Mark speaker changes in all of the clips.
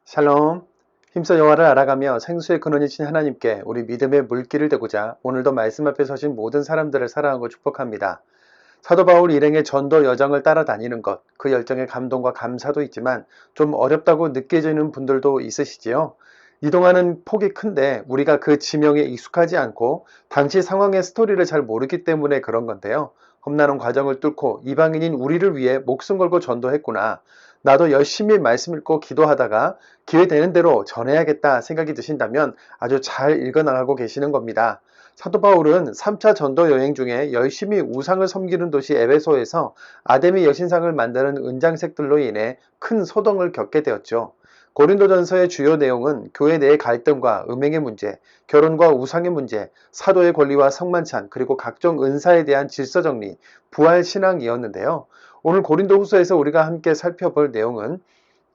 Speaker 1: 샬롬. 힘써 여호와를 알아가며 생수의 근원이신 하나님께 우리 믿음의 물길을 대고자 오늘도 말씀 앞에 서신 모든 사람들을 사랑하고 축복합니다. 사도 바울 일행의 전도 여정을 따라다니는 것, 그 열정에 감동과 감사도 있지만 좀 어렵다고 느껴지는 분들도 있으시지요. 이동하는 폭이 큰데 우리가 그 지명에 익숙하지 않고 당시 상황의 스토리를 잘 모르기 때문에 그런 건데요. 험난한 과정을 뚫고 이방인인 우리를 위해 목숨 걸고 전도했구나. 나도 열심히 말씀 읽고 기도하다가 기회 되는 대로 전해야겠다 생각이 드신다면 아주 잘 읽어나가고 계시는 겁니다. 사도 바울은 3차 전도 여행 중에 열심히 우상을 섬기는 도시 에베소에서 아데미 여신상을 만드는 은장색들로 인해 큰 소동을 겪게 되었죠. 고린도전서의 주요 내용은 교회 내의 갈등과 음행의 문제, 결혼과 우상의 문제, 사도의 권리와 성만찬, 그리고 각종 은사에 대한 질서 정리, 부활 신앙이었는데요. 오늘 고린도후서에서 우리가 함께 살펴볼 내용은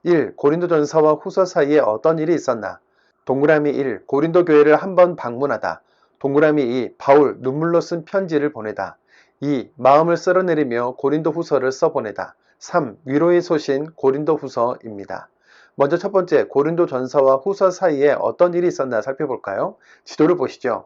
Speaker 1: 1. 고린도전서와 후서 사이에 어떤 일이 있었나? 동그라미 1. 고린도 교회를 한번 방문하다. 동그라미 2. 바울 눈물로 쓴 편지를 보내다. 2. 마음을 쓸어내리며 고린도후서를 써보내다. 3. 위로의 소신 고린도후서입니다. 먼저 첫 번째 고린도전서와 후서 사이에 어떤 일이 있었나 살펴볼까요? 지도를 보시죠.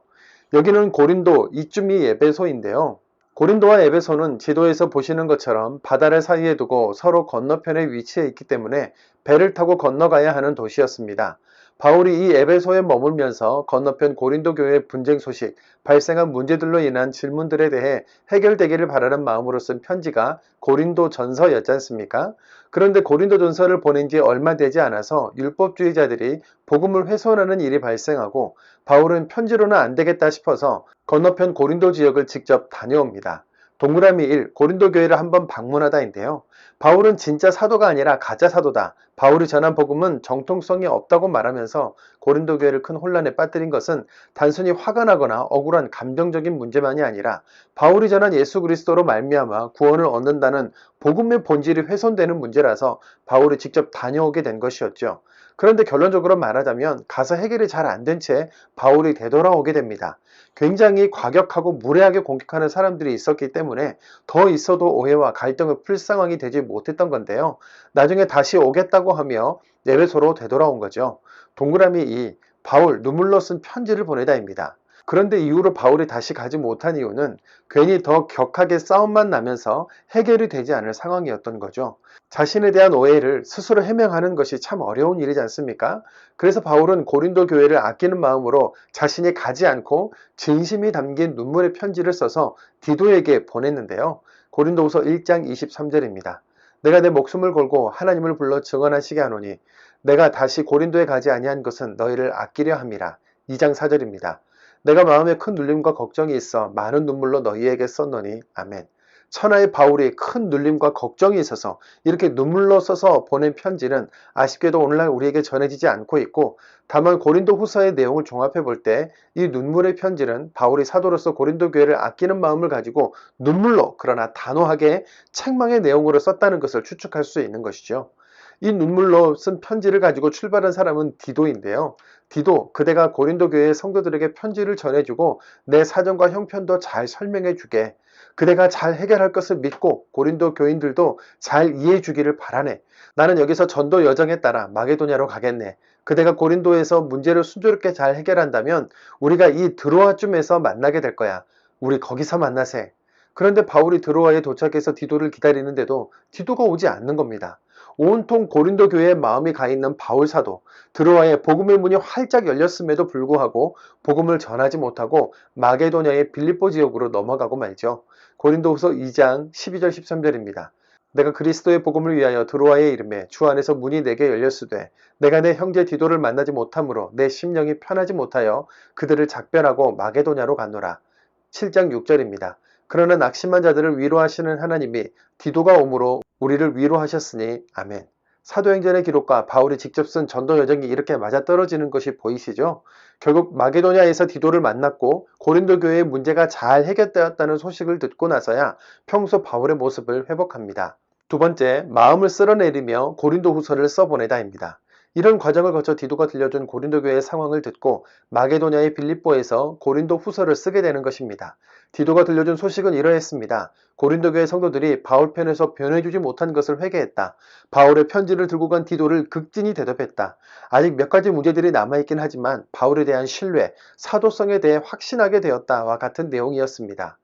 Speaker 1: 여기는 고린도, 이쯤이 에베소인데요. 고린도와 에베소는 지도에서 보시는 것처럼 바다를 사이에 두고 서로 건너편에 위치해 있기 때문에 배를 타고 건너가야 하는 도시였습니다. 바울이 이 에베소에 머물면서 건너편 고린도 교회의 분쟁 소식, 발생한 문제들로 인한 질문들에 대해 해결되기를 바라는 마음으로 쓴 편지가 고린도 전서였지 않습니까? 그런데 고린도 전서를 보낸 지 얼마 되지 않아서 율법주의자들이 복음을 훼손하는 일이 발생하고 바울은 편지로는 안 되겠다 싶어서 건너편 고린도 지역을 직접 다녀옵니다. 동그라미 1. 고린도 교회를 한번 방문하다인데요. 바울은 진짜 사도가 아니라 가짜 사도다. 바울이 전한 복음은 정통성이 없다고 말하면서 고린도 교회를 큰 혼란에 빠뜨린 것은 단순히 화가 나거나 억울한 감정적인 문제만이 아니라 바울이 전한 예수 그리스도로 말미암아 구원을 얻는다는 복음의 본질이 훼손되는 문제라서 바울이 직접 다녀오게 된 것이었죠. 그런데 결론적으로 말하자면 가서 해결이 잘 안 된 채 바울이 되돌아오게 됩니다. 굉장히 과격하고 무례하게 공격하는 사람들이 있었기 때문에 더 있어도 오해와 갈등을 풀 상황이 되지 못했던 건데요. 나중에 다시 오겠다고 하며 에베소로 되돌아온 거죠. 동그라미 2. 바울 눈물로 쓴 편지를 보내다입니다. 그런데 이후로 바울이 다시 가지 못한 이유는 괜히 더 격하게 싸움만 나면서 해결이 되지 않을 상황이었던 거죠. 자신에 대한 오해를 스스로 해명하는 것이 참 어려운 일이지 않습니까? 그래서 바울은 고린도 교회를 아끼는 마음으로 자신이 가지 않고 진심이 담긴 눈물의 편지를 써서 디도에게 보냈는데요. 고린도후서 1장 23절입니다. 내가 내 목숨을 걸고 하나님을 불러 증언하시게 하노니 내가 다시 고린도에 가지 아니한 것은 너희를 아끼려 함이라. 2장 4절입니다. 내가 마음에 큰 눌림과 걱정이 있어 많은 눈물로 너희에게 썼노니 아멘. 천하의 바울이 큰 눌림과 걱정이 있어서 이렇게 눈물로 써서 보낸 편지는 아쉽게도 오늘날 우리에게 전해지지 않고 있고, 다만 고린도 후서의 내용을 종합해 볼 때 이 눈물의 편지는 바울이 사도로서 고린도 교회를 아끼는 마음을 가지고 눈물로 그러나 단호하게 책망의 내용으로 썼다는 것을 추측할 수 있는 것이죠. 이 눈물로 쓴 편지를 가지고 출발한 사람은 디도인데요. 디도, 그대가 고린도 교회의 성도들에게 편지를 전해주고 내 사정과 형편도 잘 설명해주게. 그대가 잘 해결할 것을 믿고 고린도 교인들도 잘 이해해 주기를 바라네. 나는 여기서 전도 여정에 따라 마게도냐로 가겠네. 그대가 고린도에서 문제를 순조롭게 잘 해결한다면 우리가 이 드로아쯤에서 만나게 될 거야. 우리 거기서 만나세. 그런데 바울이 드로아에 도착해서 디도를 기다리는데도 디도가 오지 않는 겁니다. 온통 고린도 교회에 마음이 가 있는 바울 사도, 드로아에 복음의 문이 활짝 열렸음에도 불구하고 복음을 전하지 못하고 마게도냐의 빌립보 지역으로 넘어가고 말죠. 고린도후서 2장 12절 13절입니다. 내가 그리스도의 복음을 위하여 드로아에 이름에 주 안에서 문이 내게 열렸으되 내가 내 형제 디도를 만나지 못하므로 내 심령이 편하지 못하여 그들을 작별하고 마게도냐로 갔노라. 7장 6절입니다. 그러나 낙심한 자들을 위로하시는 하나님이 디도가 오므로 우리를 위로하셨으니 아멘. 사도행전의 기록과 바울이 직접 쓴 전도 여정이 이렇게 맞아떨어지는 것이 보이시죠? 결국 마게도냐에서 디도를 만났고 고린도 교회의 문제가 잘 해결되었다는 소식을 듣고 나서야 평소 바울의 모습을 회복합니다. 두 번째, 마음을 쓸어내리며 고린도 후서를 써보내다입니다. 이런 과정을 거쳐 디도가 들려준 고린도 교회의 상황을 듣고 마게도냐의 빌립보에서 고린도 후서를 쓰게 되는 것입니다. 디도가 들려준 소식은 이러했습니다. 고린도 교회 성도들이 바울 편에서 변해주지 못한 것을 회개했다. 바울의 편지를 들고 간 디도를 극진히 대접했다. 아직 몇 가지 문제들이 남아있긴 하지만 바울에 대한 신뢰, 사도성에 대해 확신하게 되었다와 같은 내용이었습니다.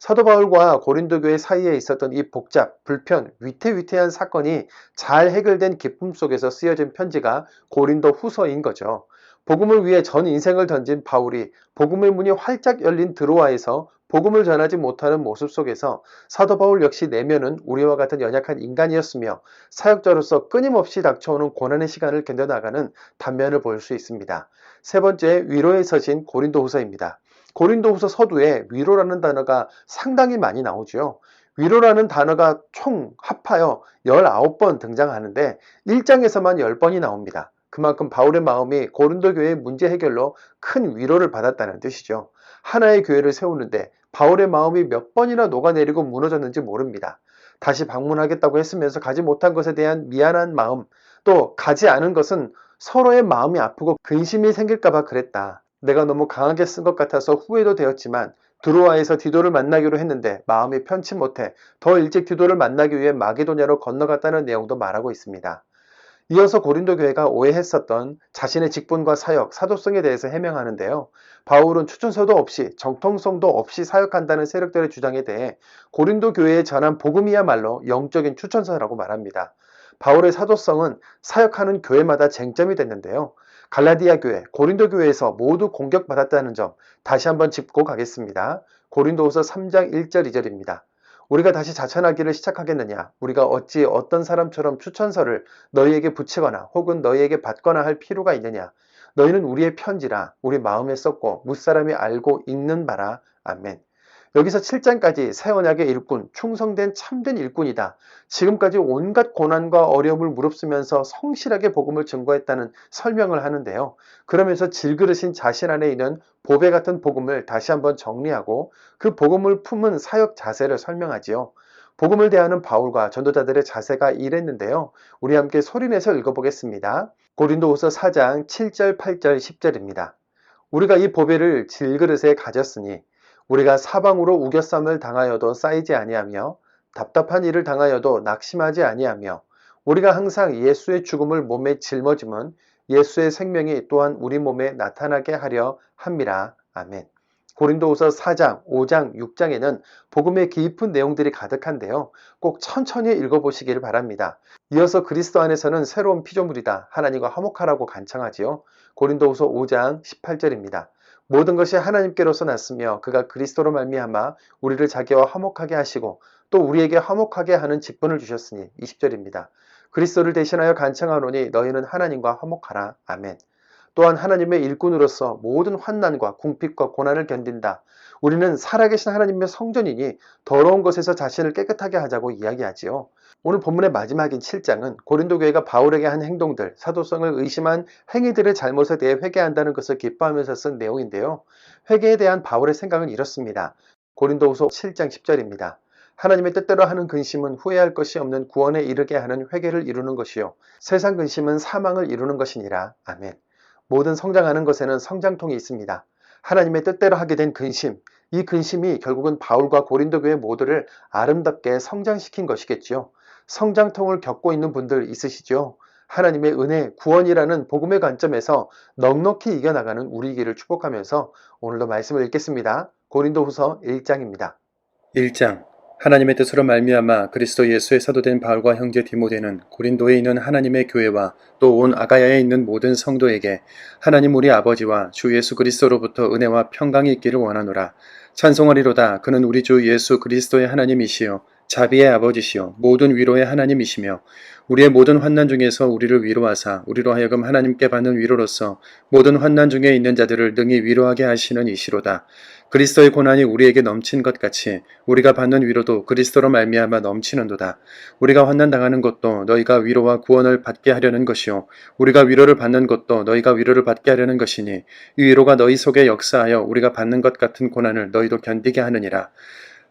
Speaker 1: 사도 바울과 고린도 교회 사이에 있었던 이 복잡, 불편, 위태위태한 사건이 잘 해결된 기쁨 속에서 쓰여진 편지가 고린도 후서인 거죠. 복음을 위해 전 인생을 던진 바울이 복음의 문이 활짝 열린 드로아에서 복음을 전하지 못하는 모습 속에서 사도 바울 역시 내면은 우리와 같은 연약한 인간이었으며 사역자로서 끊임없이 닥쳐오는 고난의 시간을 견뎌나가는 단면을 볼 수 있습니다. 세 번째, 위로의 서신 고린도 후서입니다. 고린도후서 서두에 위로라는 단어가 상당히 많이 나오죠. 위로라는 단어가 총 합하여 19번 등장하는데 1장에서만 10번이 나옵니다. 그만큼 바울의 마음이 고린도 교회의 문제 해결로 큰 위로를 받았다는 뜻이죠. 하나의 교회를 세우는데 바울의 마음이 몇 번이나 녹아내리고 무너졌는지 모릅니다. 다시 방문하겠다고 했으면서 가지 못한 것에 대한 미안한 마음, 또 가지 않은 것은 서로의 마음이 아프고 근심이 생길까봐 그랬다. 내가 너무 강하게 쓴 것 같아서 후회도 되었지만 드로아에서 디도를 만나기로 했는데 마음이 편치 못해 더 일찍 디도를 만나기 위해 마게도냐로 건너갔다는 내용도 말하고 있습니다. 이어서 고린도 교회가 오해했었던 자신의 직분과 사역, 사도성에 대해서 해명하는데요. 바울은 추천서도 없이 정통성도 없이 사역한다는 세력들의 주장에 대해 고린도 교회에 전한 복음이야말로 영적인 추천서라고 말합니다. 바울의 사도성은 사역하는 교회마다 쟁점이 됐는데요. 갈라디아 교회, 고린도 교회에서 모두 공격받았다는 점 다시 한번 짚고 가겠습니다. 고린도후서 3장 1절 2절입니다. 우리가 다시 자천하기를 시작하겠느냐? 우리가 어찌 어떤 사람처럼 추천서를 너희에게 붙이거나 혹은 너희에게 받거나 할 필요가 있느냐? 너희는 우리의 편지라 우리 마음에 썼고 무사람이 알고 읽는 바라. 아멘. 여기서 7장까지 새 언약의 일꾼, 충성된 참된 일꾼이다. 지금까지 온갖 고난과 어려움을 무릅쓰면서 성실하게 복음을 증거했다는 설명을 하는데요. 그러면서 질그릇인 자신 안에 있는 보배 같은 복음을 다시 한번 정리하고 그 복음을 품은 사역 자세를 설명하지요. 복음을 대하는 바울과 전도자들의 자세가 이랬는데요. 우리 함께 소리내서 읽어보겠습니다. 고린도후서 4장 7절, 8절, 10절입니다. 우리가 이 보배를 질그릇에 가졌으니 우리가 사방으로 우겨쌈을 당하여도 쌓이지 아니하며 답답한 일을 당하여도 낙심하지 아니하며 우리가 항상 예수의 죽음을 몸에 짊어짐은 예수의 생명이 또한 우리 몸에 나타나게 하려 함이라. 아멘. 고린도후서 4장, 5장, 6장에는 복음의 깊은 내용들이 가득한데요. 꼭 천천히 읽어보시기를 바랍니다. 이어서 그리스도 안에서는 새로운 피조물이다. 하나님과 화목하라고 간청하지요. 고린도후서 5장 18절입니다. 모든 것이 하나님께로서 났으며 그가 그리스도로 말미암아 우리를 자기와 화목하게 하시고 또 우리에게 화목하게 하는 직분을 주셨으니 20절입니다. 그리스도를 대신하여 간청하노니 너희는 하나님과 화목하라. 아멘. 또한 하나님의 일꾼으로서 모든 환난과 궁핍과 고난을 견딘다. 우리는 살아계신 하나님의 성전이니 더러운 것에서 자신을 깨끗하게 하자고 이야기하지요. 오늘 본문의 마지막인 7장은 고린도 교회가 바울에게 한 행동들, 사도성을 의심한 행위들의 잘못에 대해 회개한다는 것을 기뻐하면서 쓴 내용인데요. 회개에 대한 바울의 생각은 이렇습니다. 고린도후서 7장 10절입니다. 하나님의 뜻대로 하는 근심은 후회할 것이 없는 구원에 이르게 하는 회개를 이루는 것이요 세상 근심은 사망을 이루는 것이니라. 아멘. 모든 성장하는 것에는 성장통이 있습니다. 하나님의 뜻대로 하게 된 근심, 이 근심이 결국은 바울과 고린도 교회 모두를 아름답게 성장시킨 것이겠지요. 성장통을 겪고 있는 분들 있으시죠? 하나님의 은혜, 구원이라는 복음의 관점에서 넉넉히 이겨나가는 우리이기를 축복하면서 오늘도 말씀을 읽겠습니다. 고린도후서 1장입니다. 1장. 하나님의 뜻으로 말미암아 그리스도 예수의 사도된 바울과 형제 디모데는 고린도에 있는 하나님의 교회와 또 온 아가야에 있는 모든 성도에게 하나님 우리 아버지와 주 예수 그리스도로부터 은혜와 평강이 있기를 원하노라. 찬송하리로다. 그는 우리 주 예수 그리스도의 하나님이시요 자비의 아버지시요 모든 위로의 하나님이시며 우리의 모든 환난 중에서 우리를 위로하사 우리로 하여금 하나님께 받는 위로로서 모든 환난 중에 있는 자들을 능히 위로하게 하시는 이시로다. 그리스도의 고난이 우리에게 넘친 것 같이 우리가 받는 위로도 그리스도로 말미암아 넘치는도다. 우리가 환난 당하는 것도 너희가 위로와 구원을 받게 하려는 것이요 우리가 위로를 받는 것도 너희가 위로를 받게 하려는 것이니 이 위로가 너희 속에 역사하여 우리가 받는 것 같은 고난을 너희도 견디게 하느니라.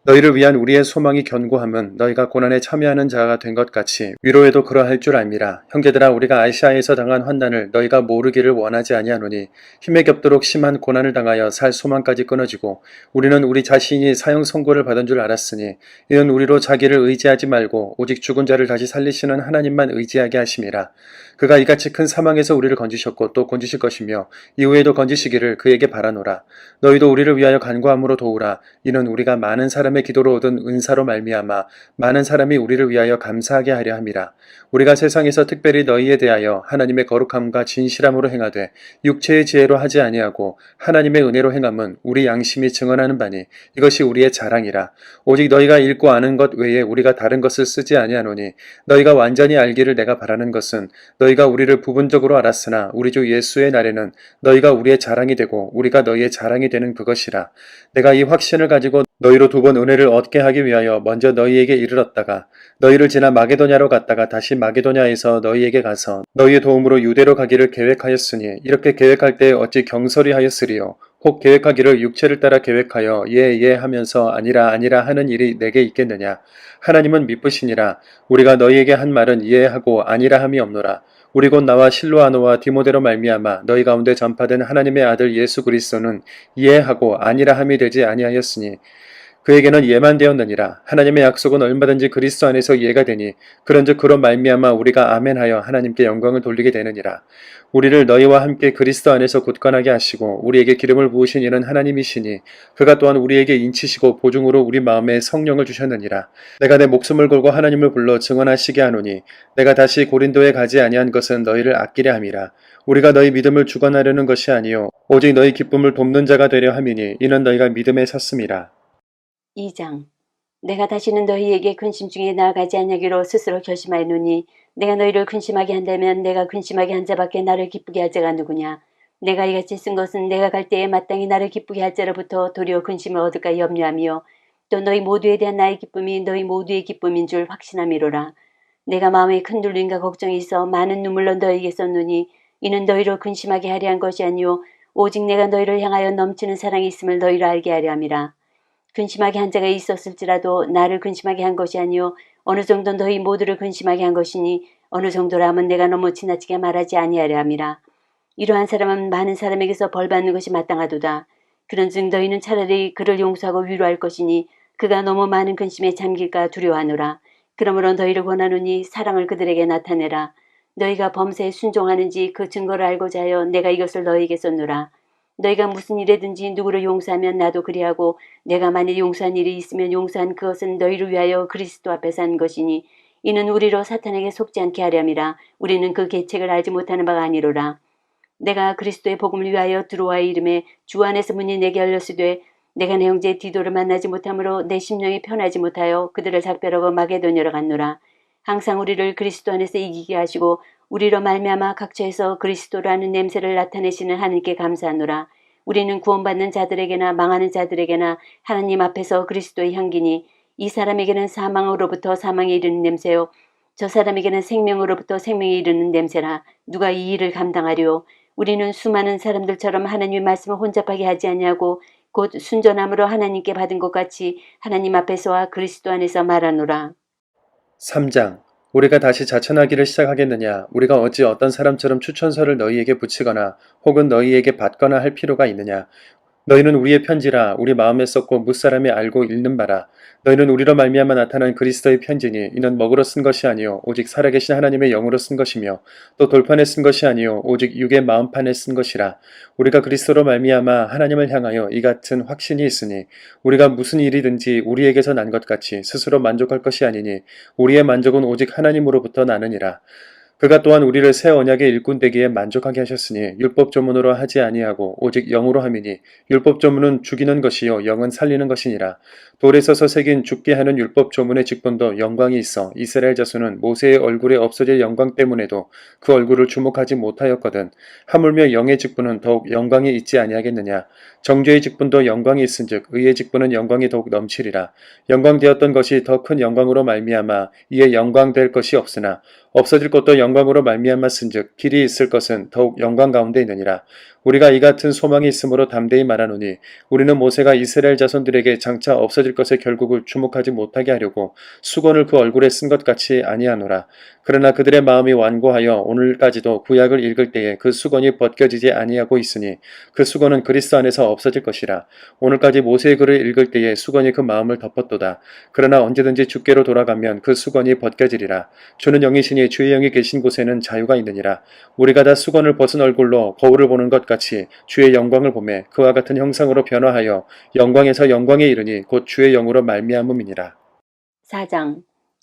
Speaker 1: 너희를 위한 우리의 소망이 견고함은 너희가 고난에 참여하는 자가 된 것 같이 위로에도 그러할 줄 알미라. 형제들아, 우리가 아시아에서 당한 환난을 너희가 모르기를 원하지 아니하노니 힘에 겹도록 심한 고난을 당하여 살 소망까지 끊어지고 우리는 우리 자신이 사형 선고를 받은 줄 알았으니 이는 우리로 자기를 의지하지 말고 오직 죽은 자를 다시 살리시는 하나님만 의지하게 하심이라. 그가 이같이 큰 사망에서 우리를 건지셨고 또 건지실 것이며 이후에도 건지시기를 그에게 바라노라. 너희도 우리를 위하여 간구함으로 도우라. 이는 우리가 많은 사람의 기도로 얻은 은사로 말미암아 많은 사람이 우리를 위하여 감사하게 하려 함이라. 우리가 세상에서 특별히 너희에 대하여 하나님의 거룩함과 진실함으로 행하되 육체의 지혜로 하지 아니하고 하나님의 은혜로 행함은 우리 양심이 증언하는 바니 이것이 우리의 자랑이라. 오직 너희가 읽고 아는 것 외에 우리가 다른 것을 쓰지 아니하노니 너희가 완전히 알기를 내가 바라는 것은 너희가 우리를 부분적으로 알았으나 우리 주 예수의 날에는 너희가 우리의 자랑이 되고 우리가 너희의 자랑이 되는 그것이라. 내가 이 확신을 가지고 너희로 두 번 은혜를 얻게 하기 위하여 먼저 너희에게 이르렀다가 너희를 지나 마게도냐로 갔다가 다시 마게도냐에서 너희에게 가서 너희의 도움으로 유대로 가기를 계획하였으니 이렇게 계획할 때 어찌 경솔히 하였으리요. 혹 계획하기를 육체를 따라 계획하여 예 하면서 아니라 하는 일이 내게 있겠느냐. 하나님은 미쁘시니라. 우리가 너희에게 한 말은 예하고 아니라 함이 없노라. 우리 곧 나와 실로아노와 디모데로 말미암아 너희 가운데 전파된 하나님의 아들 예수 그리스도는 예하고 아니라 함이 되지 아니하였으니 그에게는 예만 되었느니라. 하나님의 약속은 얼마든지 그리스도 안에서 예가 되니 그런즉 그로 말미암아 우리가 아멘하여 하나님께 영광을 돌리게 되느니라. 우리를 너희와 함께 그리스도 안에서 굳건하게 하시고 우리에게 기름을 부으신 이는 하나님이시니 그가 또한 우리에게 인치시고 보증으로 우리 마음에 성령을 주셨느니라. 내가 내 목숨을 걸고 하나님을 불러 증언하시게 하노니 내가 다시 고린도에 가지 아니한 것은 너희를 아끼려 함이라. 우리가 너희 믿음을 주관하려는 것이 아니요 오직 너희 기쁨을 돕는 자가 되려 함이니 이는 너희가 믿음에 섰음이라.
Speaker 2: 2장. 내가 다시는 너희에게 근심 중에 나아가지 아니하기로 스스로 결심하였노니 내가 너희를 근심하게 한다면 내가 근심하게 한 자밖에 나를 기쁘게 할 자가 누구냐. 내가 이같이 쓴 것은 내가 갈 때에 마땅히 나를 기쁘게 할 자로부터 도리어 근심을 얻을까 염려하며 또 너희 모두에 대한 나의 기쁨이 너희 모두의 기쁨인 줄 확신함이로라. 내가 마음에 큰 눌림과 걱정이 있어 많은 눈물로 너희에게 썼노니 이는 너희로 근심하게 하려 한 것이 아니요 오직 내가 너희를 향하여 넘치는 사랑이 있음을 너희로 알게 하려 함이라. 근심하게 한 자가 있었을지라도 나를 근심하게 한 것이 아니요 어느 정도 너희 모두를 근심하게 한 것이니 어느 정도라 하면 내가 너무 지나치게 말하지 아니하려 함이라. 이러한 사람은 많은 사람에게서 벌받는 것이 마땅하도다. 그런즉 너희는 차라리 그를 용서하고 위로할 것이니 그가 너무 많은 근심에 잠길까 두려워하노라. 그러므로 너희를 권하노니 사랑을 그들에게 나타내라. 너희가 범사에 순종하는지 그 증거를 알고자 하여 내가 이것을 너희에게 썼노라. 너희가 무슨 일이든지 누구를 용서하면 나도 그리하고 내가 만일 용서한 일이 있으면 용서한 그것은 너희를 위하여 그리스도 앞에서 한 것이니 이는 우리로 사탄에게 속지 않게 하렴이라. 우리는 그 계책을 알지 못하는 바가 아니로라. 내가 그리스도의 복음을 위하여 두로아의 이름에 주 안에서 문이 내게 열렸으되 내가 내 형제 디도를 만나지 못하므로 내 심령이 편하지 못하여 그들을 작별하고 마게도냐로 갔노라. 항상 우리를 그리스도 안에서 이기게 하시고 우리로 말미암아 각처에서 그리스도라는 냄새를 나타내시는 하나님께 감사하노라. 우리는 구원받는 자들에게나 망하는 자들에게나 하나님 앞에서 그리스도의 향기니 이 사람에게는 사망으로부터 사망에 이르는 냄새요 저 사람에게는 생명으로부터 생명에 이르는 냄새라. 누가 이 일을 감당하리요. 우리는 수많은 사람들처럼 하나님의 말씀을 혼잡하게 하지 아니하고 곧 순전함으로 하나님께 받은 것 같이 하나님 앞에서와 그리스도 안에서 말하노라.
Speaker 1: 3장. 우리가 다시 자천하기를 시작하겠느냐. 우리가 어찌 어떤 사람처럼 추천서를 너희에게 붙이거나 혹은 너희에게 받거나 할 필요가 있느냐. 너희는 우리의 편지라. 우리 마음에 썼고 무사람이 알고 읽는 바라. 너희는 우리로 말미암아 나타난 그리스도의 편지니 이는 먹으로 쓴 것이 아니요 오직 살아계신 하나님의 영으로 쓴 것이며 또 돌판에 쓴 것이 아니요 오직 육의 마음판에 쓴 것이라. 우리가 그리스도로 말미암아 하나님을 향하여 이 같은 확신이 있으니 우리가 무슨 일이든지 우리에게서 난 것 같이 스스로 만족할 것이 아니니 우리의 만족은 오직 하나님으로부터 나느니라. 그가 또한 우리를 새 언약의 일꾼 되기에 만족하게 하셨으니 율법 조문으로 하지 아니하고 오직 영으로 함이니 율법 조문은 죽이는 것이요 영은 살리는 것이니라. 돌에 서서 새긴 죽게 하는 율법 조문의 직분도 영광이 있어 이스라엘 자손은 모세의 얼굴에 없어질 영광 때문에도 그 얼굴을 주목하지 못하였거든. 하물며 영의 직분은 더욱 영광이 있지 아니하겠느냐. 정죄의 직분도 영광이 있은즉 의의 직분은 영광이 더욱 넘치리라. 영광되었던 것이 더 큰 영광으로 말미암아 이에 영광될 것이 없으나 없어질 것도 영광으로 말미암았은즉 길이 있을 것은 더욱 영광 가운데 있느니라. 우리가 이 같은 소망이 있으므로 담대히 말하노니 우리는 모세가 이스라엘 자손들에게 장차 없어질 것의 결국을 주목하지 못하게 하려고 수건을 그 얼굴에 쓴 것 같이 아니하노라. 그러나 그들의 마음이 완고하여 오늘까지도 구약을 읽을 때에 그 수건이 벗겨지지 아니하고 있으니 그 수건은 그리스도 안에서 없어질 것이라. 오늘까지 모세의 글을 읽을 때에 수건이 그 마음을 덮었도다. 그러나 언제든지 주께로 돌아가면 그 수건이 벗겨지리라. 주는 영이시니 주의 영이 계신 곳에는 자유가 있느니라. 우리가 다 수건을 벗은 얼굴로 거울을 보는 것 같이 주의 영광을 보매 그와 같은 형상으로 변화하여 영광에서 영광에 이르니 곧 주의 영으로 말미암음이니라.
Speaker 2: 4장.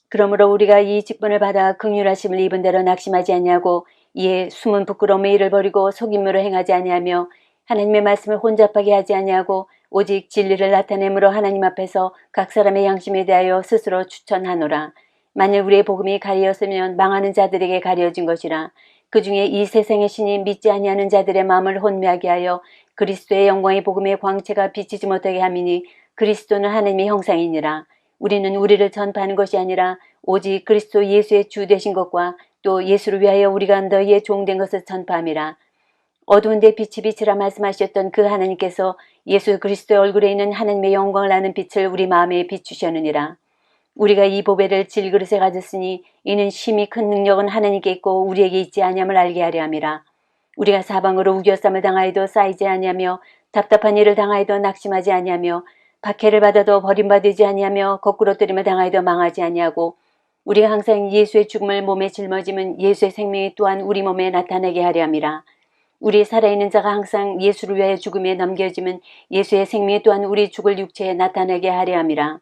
Speaker 2: 그러므로 우리가 이 직분을 받아 긍휼하심을 입은 대로 낙심하지 아니하고 이에 숨은 부끄러움의 일을 버리고 속임무를 행하지 아니하며 하나님의 말씀을 혼잡하게 하지 아니하고 오직 진리를 나타내므로 하나님 앞에서 각 사람의 양심에 대하여 스스로 추천하노라. 만일 우리의 복음이 가리었으면 망하는 자들에게 가려진 것이라. 그 중에 이 세상의 신이 믿지 아니하는 자들의 마음을 혼미하게 하여 그리스도의 영광의 복음의 광채가 비치지 못하게 함이니 그리스도는 하나님의 형상이니라. 우리는 우리를 전파하는 것이 아니라 오직 그리스도 예수의 주 되신 것과 또 예수를 위하여 우리가 너희의 종된 것을 전파함이라. 어두운 데 빛이 빛이라 말씀하셨던 그 하나님께서 예수 그리스도의 얼굴에 있는 하나님의 영광을 아는 빛을 우리 마음에 비추셨느니라. 우리가 이 보배를 질그릇에 가졌으니 이는 심히 큰 능력은 하나님께 있고 우리에게 있지 아니함을 알게 하려 함이라. 우리가 사방으로 우겨쌈을 당하여도 쌓이지 아니하며 답답한 일을 당하여도 낙심하지 아니하며 박해를 받아도 버림받지 아니하며 거꾸로 뜨림을 당하여도 망하지 아니하고 우리가 항상 예수의 죽음을 몸에 짊어지면 예수의 생명이 또한 우리 몸에 나타나게 하려 함이라. 우리 살아있는 자가 항상 예수를 위하여 죽음에 넘겨지면 예수의 생명이 또한 우리 죽을 육체에 나타나게 하려 함이라.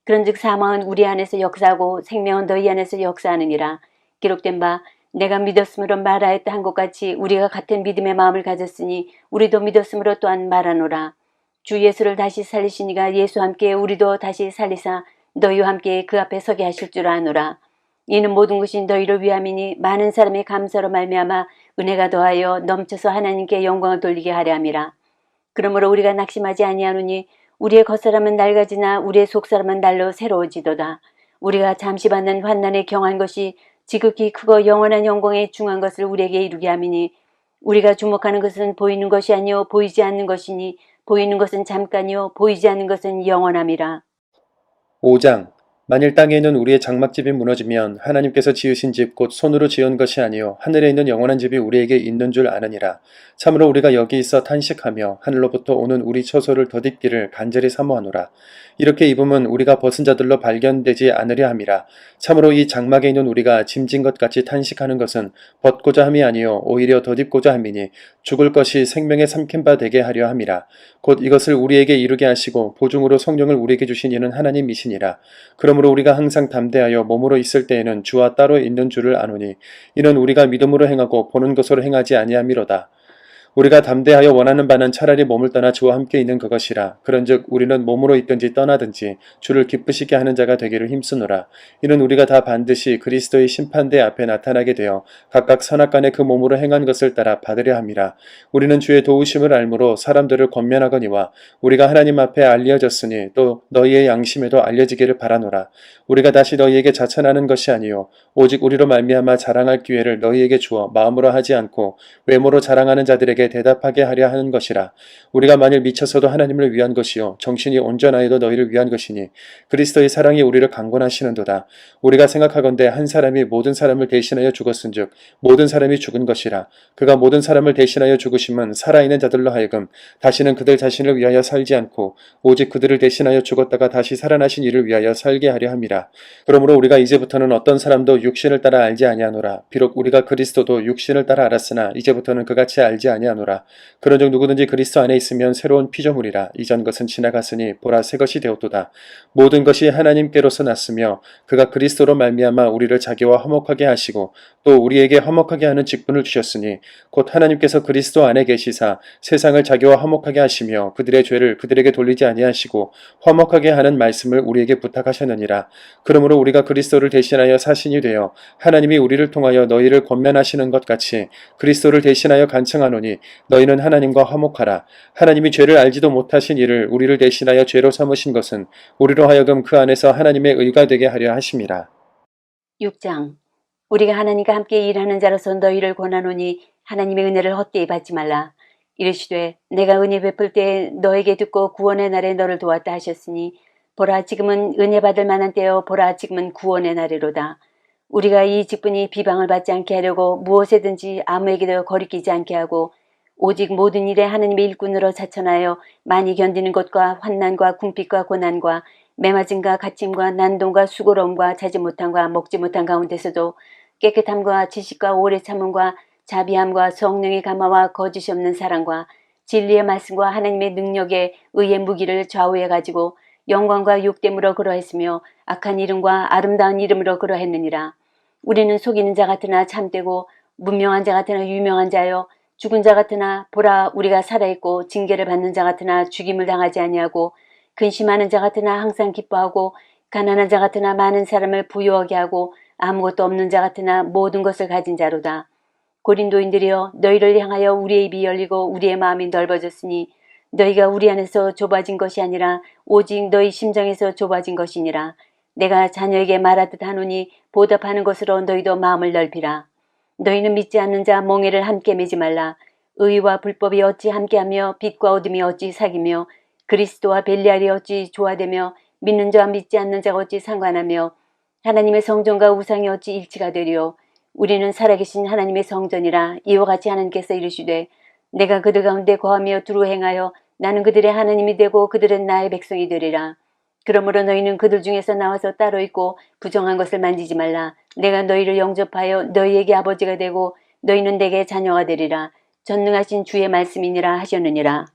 Speaker 2: 그런즉 사망은 우리 안에서 역사하고 생명은 너희 안에서 역사하느니라. 기록된 바 내가 믿었으므로 말하였다 한 것 같이 우리가 같은 믿음의 마음을 가졌으니 우리도 믿었으므로 또한 말하노라. 주 예수를 다시 살리시니가 예수와 함께 우리도 다시 살리사 너희와 함께 그 앞에 서게 하실 줄 아노라. 이는 모든 것이 너희를 위함이니 많은 사람의 감사로 말미암아 은혜가 더하여 넘쳐서 하나님께 영광을 돌리게 하려 함이라. 그러므로 우리가 낙심하지 아니하노니 우리의 겉사람은 낡아지나 우리의 속사람은 날로 새로워지도다. 우리가 잠시 받는 환난에 경한 것이 지극히 크고 영원한 영광에 중한 것을 우리에게 이루게 함이니 우리가 주목하는 것은 보이는 것이 아니요 보이지 않는 것이니 보이는 것은 잠깐이요 보이지 않는 것은 영원함이라.
Speaker 1: 5장. 만일 땅에 있는 우리의 장막집이 무너지면 하나님께서 지으신 집 곧 손으로 지은 것이 아니요 하늘에 있는 영원한 집이 우리에게 있는 줄 아느니라. 참으로 우리가 여기 있어 탄식하며 하늘로부터 오는 우리 처소를 덧입기를 간절히 사모하노라. 이렇게 입으면 우리가 벗은 자들로 발견되지 않으려 함이라. 참으로 이 장막에 있는 우리가 짐진 것 같이 탄식하는 것은 벗고자 함이 아니요 오히려 덧입고자 함이니 죽을 것이 생명에 삼킨 바 되게 하려 함이라. 곧 이것을 우리에게 이루게 하시고 보증으로 성령을 우리에게 주신 이는 하나님이시니라. 그러므로 우리가 항상 담대하여 몸으로 있을 때에는 주와 따로 있는 줄을 아노니 이는 우리가 믿음으로 행하고 보는 것으로 행하지 아니함이로다. 우리가 담대하여 원하는 바는 차라리 몸을 떠나 주와 함께 있는 그것이라. 그런즉 우리는 몸으로 있든지 떠나든지 주를 기쁘시게 하는 자가 되기를 힘쓰노라. 이는 우리가 다 반드시 그리스도의 심판대 앞에 나타나게 되어 각각 선악간에 그 몸으로 행한 것을 따라 받으려 함이라. 우리는 주의 도우심을 알므로 사람들을 권면하거니와 우리가 하나님 앞에 알려졌으니 또 너희의 양심에도 알려지기를 바라노라. 우리가 다시 너희에게 자천하는 것이 아니요 오직 우리로 말미암아 자랑할 기회를 너희에게 주어 마음으로 하지 않고 외모로 자랑하는 자들에게 대답하게 하려 하는 것이라. 우리가 만일 미쳐서도 하나님을 위한 것이요 정신이 온전하여도 너희를 위한 것이니 그리스도의 사랑이 우리를 강권하시는도다. 우리가 생각하건대 한 사람이 모든 사람을 대신하여 죽었은즉 모든 사람이 죽은 것이라. 그가 모든 사람을 대신하여 죽으심은 살아있는 자들로 하여금 다시는 그들 자신을 위하여 살지 않고 오직 그들을 대신하여 죽었다가 다시 살아나신 이를 위하여 살게 하려 함이라. 그러므로 우리가 이제부터는 어떤 사람도 육신을 따라 알지 아니하노라. 비록 우리가 그리스도도 육신을 따라 알았으나 이제부터는 그같이 알지 아니하노라. 그런즉 누구든지 그리스도 안에 있으면 새로운 피조물이라. 이전 것은 지나갔으니 보라 새 것이 되었도다. 모든 것이 하나님께로서 났으며 그가 그리스도로 말미암아 우리를 자기와 화목하게 하시고 또 우리에게 화목하게 하는 직분을 주셨으니 곧 하나님께서 그리스도 안에 계시사 세상을 자기와 화목하게 하시며 그들의 죄를 그들에게 돌리지 아니하시고 화목하게 하는 말씀을 우리에게 부탁하셨느니라. 그러므로 우리가 그리스도를 대신하여 사신이 되어 하나님이 우리를 통하여 너희를 권면하시는 것 같이 그리스도를 대신하여 간청하노니 너희는 하나님과 화목하라. 하나님이 죄를 알지도 못하신 이를 우리를 대신하여 죄로 삼으신 것은 우리로 하여금 그 안에서 하나님의 의가 되게 하려 하심이라.
Speaker 2: 6장. 우리가 하나님과 함께 일하는 자로서 너희를 권하노니 하나님의 은혜를 헛되이 받지 말라. 이르시되 내가 은혜 베풀 때 너에게 듣고 구원의 날에 너를 도왔다 하셨으니 보라 지금은 은혜 받을 만한 때요 보라 지금은 구원의 날이로다. 우리가 이 직분이 비방을 받지 않게 하려고 무엇에든지 아무에게도 거리끼지 않게 하고 오직 모든 일에 하느님의 일꾼으로 자천하여 많이 견디는 것과 환난과 궁핍과 고난과 매맞음과 갇힘과 난동과 수고로움과 자지 못함과 먹지 못한 가운데서도 깨끗함과 지식과 오래 참음과 자비함과 성령의 감화와 거짓이 없는 사랑과 진리의 말씀과 하나님의 능력에 의의 무기를 좌우해 가지고 영광과 욕됨으로 그러했으며 악한 이름과 아름다운 이름으로 그러했느니라. 우리는 속이는 자 같으나 참되고 문명한 자 같으나 유명한 자여 죽은 자 같으나 보라 우리가 살아있고 징계를 받는 자 같으나 죽임을 당하지 아니하고 근심하는 자 같으나 항상 기뻐하고 가난한 자 같으나 많은 사람을 부유하게 하고 아무것도 없는 자 같으나 모든 것을 가진 자로다. 고린도인들이여 너희를 향하여 우리의 입이 열리고 우리의 마음이 넓어졌으니 너희가 우리 안에서 좁아진 것이 아니라 오직 너희 심정에서 좁아진 것이니라. 내가 자녀에게 말하듯 하노니 보답하는 것으로 너희도 마음을 넓히라. 너희는 믿지 않는 자 멍에를 함께 매지 말라. 의와 불법이 어찌 함께하며 빛과 어둠이 어찌 사귀며 그리스도와 벨리알이 어찌 조화되며 믿는 자와 믿지 않는 자가 어찌 상관하며 하나님의 성전과 우상이 어찌 일치가 되리요. 우리는 살아계신 하나님의 성전이라. 이와 같이 하나님께서 이르시되 내가 그들 가운데 거하며 두루 행하여 나는 그들의 하나님이 되고 그들은 나의 백성이 되리라. 그러므로 너희는 그들 중에서 나와서 따로 있고 부정한 것을 만지지 말라. 내가 너희를 영접하여 너희에게 아버지가 되고 너희는 내게 자녀가 되리라. 전능하신 주의 말씀이니라 하셨느니라.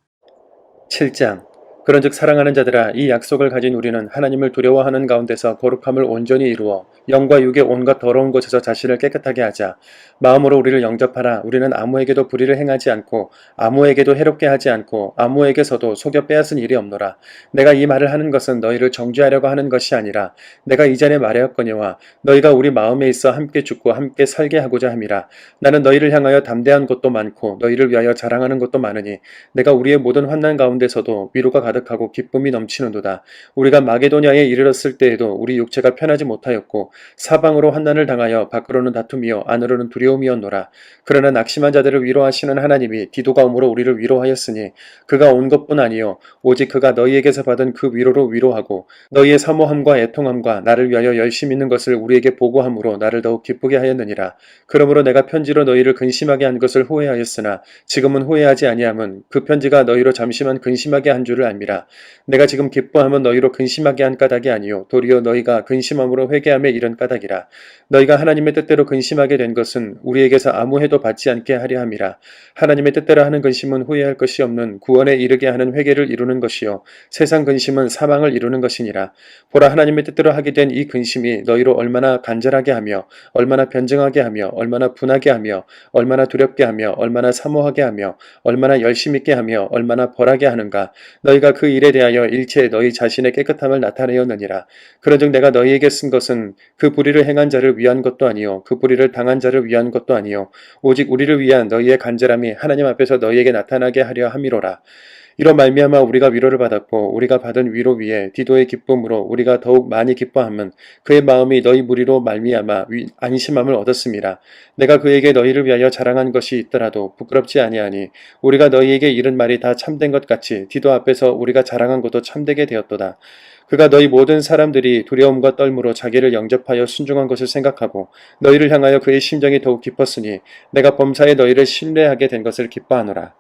Speaker 1: 7장. 그런즉 사랑하는 자들아 이 약속을 가진 우리는 하나님을 두려워하는 가운데서 거룩함을 온전히 이루어 영과 육의 온갖 더러운 곳에서 자신을 깨끗하게 하자. 마음으로 우리를 영접하라. 우리는 아무에게도 불의를 행하지 않고 아무에게도 해롭게 하지 않고 아무에게서도 속여 빼앗은 일이 없노라. 내가 이 말을 하는 것은 너희를 정죄하려고 하는 것이 아니라 내가 이전에 말하였거니와 너희가 우리 마음에 있어 함께 죽고 함께 살게 하고자 함이라. 나는 너희를 향하여 담대한 것도 많고 너희를 위하여 자랑하는 것도 많으니 내가 우리의 모든 환난 가운데서도 위로가 가득하고 기쁨이 넘치는도다. 우리가 마게도냐에 이르렀을 때에도 우리 육체가 편하지 못하였고 사방으로 환난을 당하여 밖으로는 다툼이요 안으로는 두려움이었노라. 그러나 낙심한 자들을 위로하시는 하나님이 디도가 오므로 우리를 위로하였으니 그가 온 것뿐 아니요 오직 그가 너희에게서 받은 그 위로로 위로하고 너희의 사모함과 애통함과 나를 위하여 열심 있는 것을 우리에게 보고함으로 나를 더욱 기쁘게 하였느니라. 그러므로 내가 편지로 너희를 근심하게 한 것을 후회하였으나 지금은 후회하지 아니함은 그 편지가 너희로 잠시만 근심하게 한 줄을 알미라. 내가 지금 기뻐함은 너희로 근심하게 한 까닭이 아니요 도리어 너희가 근심함으로 회개함에 이른 까닭이라. 너희가 하나님의 뜻대로 근심하게 된 것은 우리에게서 아무 해도 받지 않게 하려 함이라. 하나님의 뜻대로 하는 근심은 후회할 것이 없는 구원에 이르게 하는 회개를 이루는 것이요 세상 근심은 사망을 이루는 것이니라. 보라 하나님의 뜻대로 하게 된 이 근심이 너희로 얼마나 간절하게 하며 얼마나 변증하게 하며 얼마나 분하게 하며 얼마나 두렵게 하며 얼마나 사모하게 하며 얼마나 열심 있게 하며 얼마나 벌하게 하는가. 너희가 그 일에 대하여 일체 너희 자신의 깨끗함을 나타내었느니라. 그런즉 내가 너희에게 쓴 것은 그 불의를 행한 자를 위한 것도 아니요 그 불의를 당한 자를 위한 것도 아니요 오직 우리를 위한 너희의 간절함이 하나님 앞에서 너희에게 나타나게 하려 함이로라. 이로 말미암아 우리가 위로를 받았고 우리가 받은 위로 위에 디도의 기쁨으로 우리가 더욱 많이 기뻐함은 그의 마음이 너희 무리로 말미암아 안심함을 얻었음이라. 내가 그에게 너희를 위하여 자랑한 것이 있더라도 부끄럽지 아니하니 우리가 너희에게 이른 말이 다 참된 것 같이 디도 앞에서 우리가 자랑한 것도 참되게 되었도다. 그가 너희 모든 사람들이 두려움과 떨므로 자기를 영접하여 순종한 것을 생각하고 너희를 향하여 그의 심정이 더욱 깊었으니 내가 범사에 너희를 신뢰하게 된 것을 기뻐하노라.